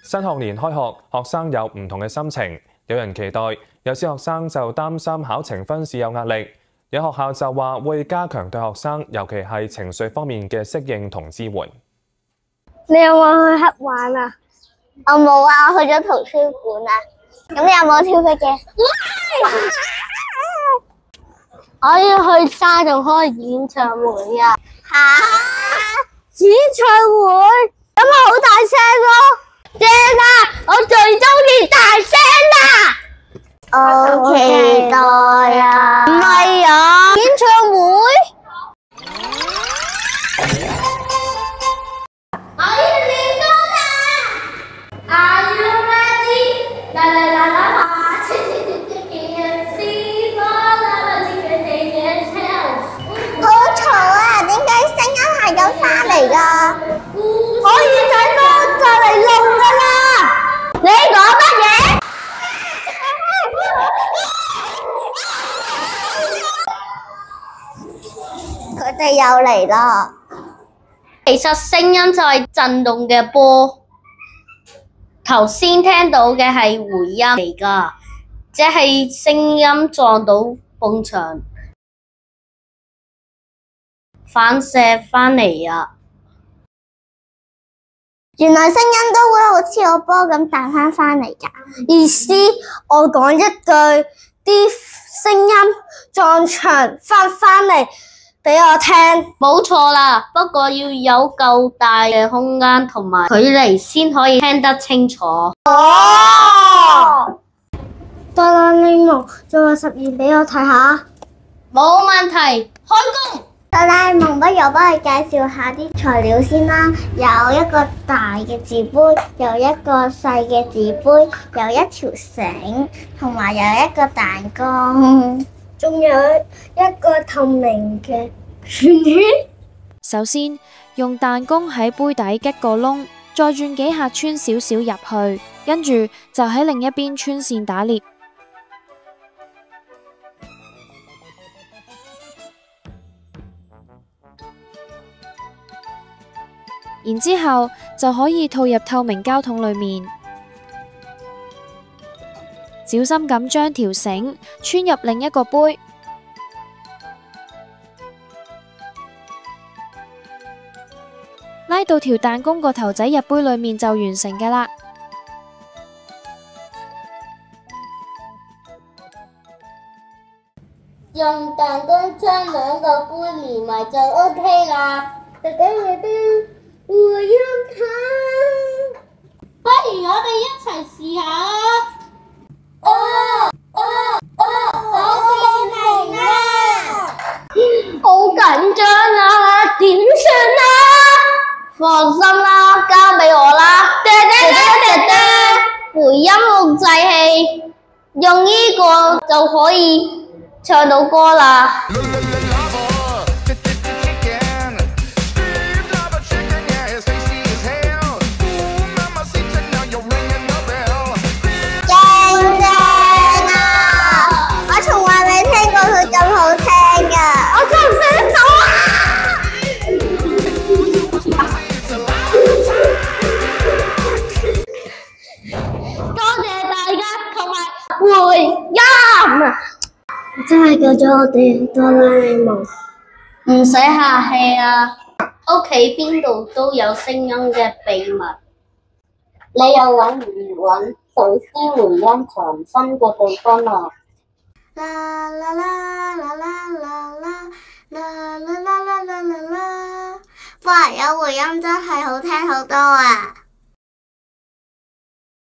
新學年開學，學生有唔同嘅心情，有人期待，有些學生就擔心考呈分試有壓力。有學校就話會加強對學生，尤其係情緒方面嘅適應同支援。你有冇去黑玩啊？我冇啊，我去咗圖書館啊。咁你有冇跳飛機？我要去沙度開演唱會啊！演唱會咁咪好大聲咯！正啊！我最中意大聲啦！我期待啊！唔係啊，演唱會。嚟噶，我耳仔都就嚟聾噶啦！你講乜嘢？佢哋又嚟啦！其實聲音就係震動嘅波，頭先聽到嘅係回音嚟噶，即係聲音撞到埲牆，反射返嚟啊！原來聲音都會好似個波咁彈返嚟㗎。意思我講一句，啲聲音撞牆返嚟俾我聽。冇錯啦，不過要有夠大嘅空間同埋距離先可以聽得清楚。哆啦 A 夢做個實驗俾我睇下。冇問題，開工。哆啦 A 夢，不如我幫你介紹下啲材料先啦。有一個大嘅紙杯，有一個細嘅紙杯，有一條繩，同埋有一個蛋糕，仲有一個透明嘅圈圈。首先用彈弓喺杯底吉個窿，再轉幾下穿少少入去，跟住就喺另一邊穿線打裂。然之後就可以套入透明膠桶裏面，小心咁將條繩穿入另一個杯，拉到條彈弓個頭仔入杯裏面就完成㗎喇。用彈弓將兩個杯連埋就 OK 啦。回音塔，不如我哋一齊試下啦！我見明啦，好緊張啊！點算啊？放心啦，交俾我啦。回音控制器，用呢個就可以唱到歌啦。回音，真係救咗我哋哆啦 A 夢。唔使客氣啊！屋企邊度都有聲音嘅秘密，你又揾唔揾到啲回音藏身嘅地方啊？啦啦啦啦啦啦啦啦啦啦啦啦啦！哇，有回音真係好聽好多啊！